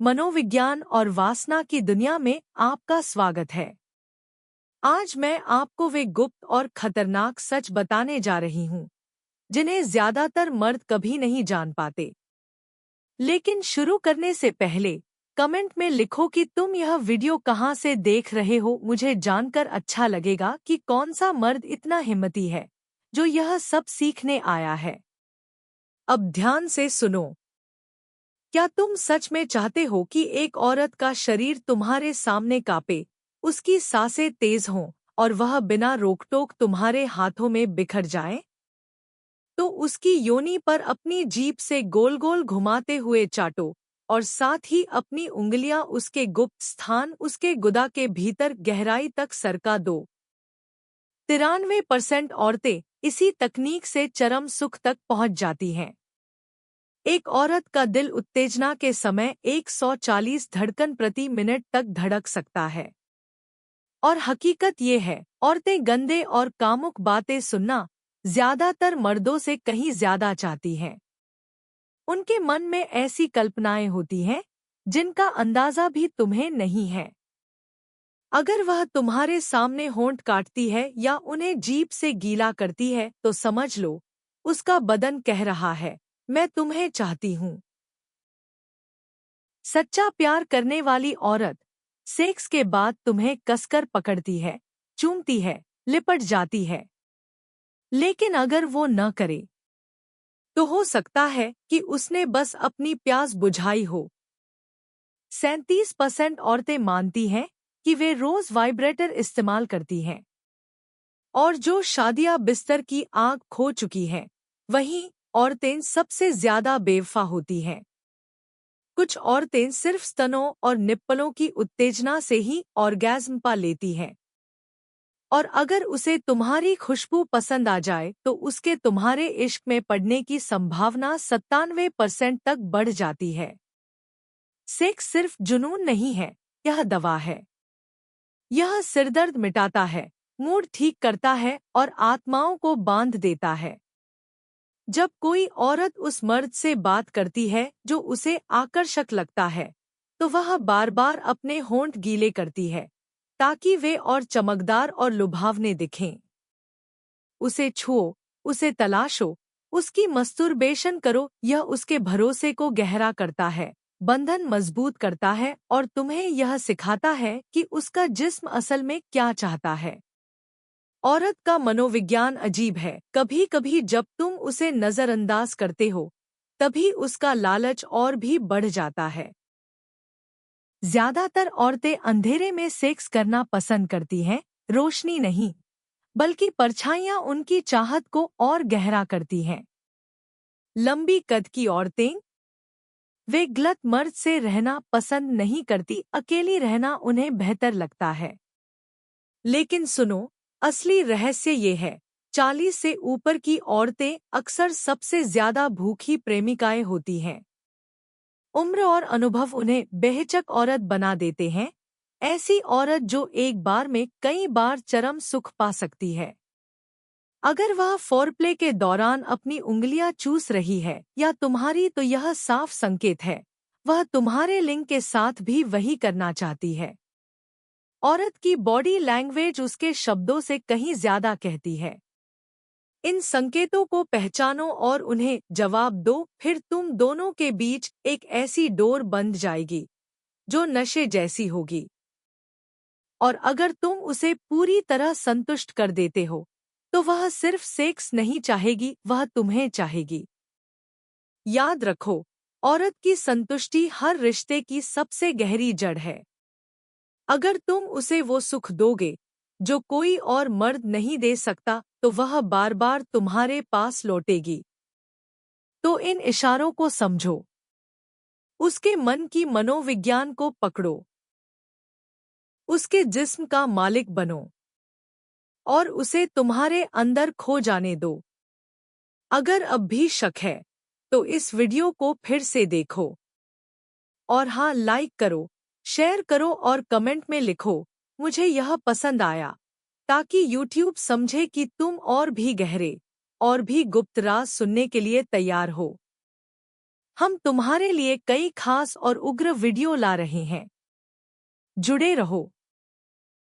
मनोविज्ञान और वासना की दुनिया में आपका स्वागत है। आज मैं आपको वे गुप्त और खतरनाक सच बताने जा रही हूँ जिन्हें ज्यादातर मर्द कभी नहीं जान पाते। लेकिन शुरू करने से पहले कमेंट में लिखो कि तुम यह वीडियो कहाँ से देख रहे हो। मुझे जानकर अच्छा लगेगा कि कौन सा मर्द इतना हिम्मती है जो यह सब सीखने आया है। अब ध्यान से सुनो। क्या तुम सच में चाहते हो कि एक औरत का शरीर तुम्हारे सामने कांपे, उसकी सांसें तेज हों और वह बिना रोकटोक तुम्हारे हाथों में बिखर जाए? तो उसकी योनि पर अपनी जीभ से गोल गोल घुमाते हुए चाटो और साथ ही अपनी उंगलियां उसके गुप्त स्थान, उसके गुदा के भीतर गहराई तक सरका दो। 93% औरतें इसी तकनीक से चरम सुख तक पहुंच जाती हैं। एक औरत का दिल उत्तेजना के समय 140 धड़कन प्रति मिनट तक धड़क सकता है। और हकीकत ये है, औरतें गंदे और कामुक बातें सुनना ज्यादातर मर्दों से कहीं ज्यादा चाहती हैं। उनके मन में ऐसी कल्पनाएं होती हैं जिनका अंदाजा भी तुम्हें नहीं है। अगर वह तुम्हारे सामने होंठ काटती है या उन्हें जीभ से गीला करती है तो समझ लो, उसका बदन कह रहा है, मैं तुम्हें चाहती हूँ। सच्चा प्यार करने वाली औरत सेक्स के बाद तुम्हें कसकर पकड़ती है, चूमती है, लिपट जाती है। लेकिन अगर वो न करे तो हो सकता है कि उसने बस अपनी प्यास बुझाई हो। 37% औरतें मानती हैं कि वे रोज वाइब्रेटर इस्तेमाल करती हैं। और जो शादियां बिस्तर की आग खो चुकी हैं, वहीं औरतें सबसे ज्यादा बेवफा होती हैं। कुछ औरतें सिर्फ स्तनों और निप्पलों की उत्तेजना से ही ऑर्गेज्म पा लेती हैं। और अगर उसे तुम्हारी खुशबू पसंद आ जाए तो उसके तुम्हारे इश्क में पड़ने की संभावना 97% तक बढ़ जाती है। सेक्स सिर्फ जुनून नहीं है, यह दवा है। यह सिरदर्द मिटाता है, मूड ठीक करता है और आत्माओं को बांध देता है। जब कोई औरत उस मर्द से बात करती है जो उसे आकर्षक लगता है, तो वह बार बार अपने होंठ गीले करती है ताकि वे और चमकदार और लुभावने दिखें। उसे छुओ, उसे तलाशो, उसकी मस्तुर्बेशन करो। यह उसके भरोसे को गहरा करता है, बंधन मजबूत करता है और तुम्हें यह सिखाता है कि उसका जिस्म असल में क्या चाहता है। औरत का मनोविज्ञान अजीब है। कभी कभी जब तुम उसे नजरअंदाज करते हो, तभी उसका लालच और भी बढ़ जाता है। ज्यादातर औरतें अंधेरे में सेक्स करना पसंद करती हैं, रोशनी नहीं, बल्कि परछाइयां उनकी चाहत को और गहरा करती हैं। लंबी कद की औरतें, वे गलत मर्द से रहना पसंद नहीं करती, अकेली रहना उन्हें बेहतर लगता है। लेकिन सुनो, असली रहस्य ये है, 40 से ऊपर की औरतें अक्सर सबसे ज्यादा भूखी प्रेमिकाएं होती हैं। उम्र और अनुभव उन्हें बेहिचक औरत बना देते हैं, ऐसी औरत जो एक बार में कई बार चरम सुख पा सकती है। अगर वह फोरप्ले के दौरान अपनी उंगलियां चूस रही है या तुम्हारी, तो यह साफ संकेत है वह तुम्हारे लिंग के साथ भी वही करना चाहती है। औरत की बॉडी लैंग्वेज उसके शब्दों से कहीं ज्यादा कहती है। इन संकेतों को पहचानो और उन्हें जवाब दो, फिर तुम दोनों के बीच एक ऐसी डोर बंध जाएगी जो नशे जैसी होगी। और अगर तुम उसे पूरी तरह संतुष्ट कर देते हो, तो वह सिर्फ सेक्स नहीं चाहेगी, वह तुम्हें चाहेगी। याद रखो, औरत की संतुष्टि हर रिश्ते की सबसे गहरी जड़ है। अगर तुम उसे वो सुख दोगे जो कोई और मर्द नहीं दे सकता, तो वह बार बार तुम्हारे पास लौटेगी। तो इन इशारों को समझो, उसके मन की मनोविज्ञान को पकड़ो, उसके जिस्म का मालिक बनो और उसे तुम्हारे अंदर खो जाने दो। अगर अब भी शक है तो इस वीडियो को फिर से देखो। और हाँ, लाइक करो, शेयर करो और कमेंट में लिखो, मुझे यह पसंद आया, ताकि यूट्यूब समझे कि तुम और भी गहरे और भी गुप्त राज सुनने के लिए तैयार हो। हम तुम्हारे लिए कई खास और उग्र वीडियो ला रहे हैं। जुड़े रहो।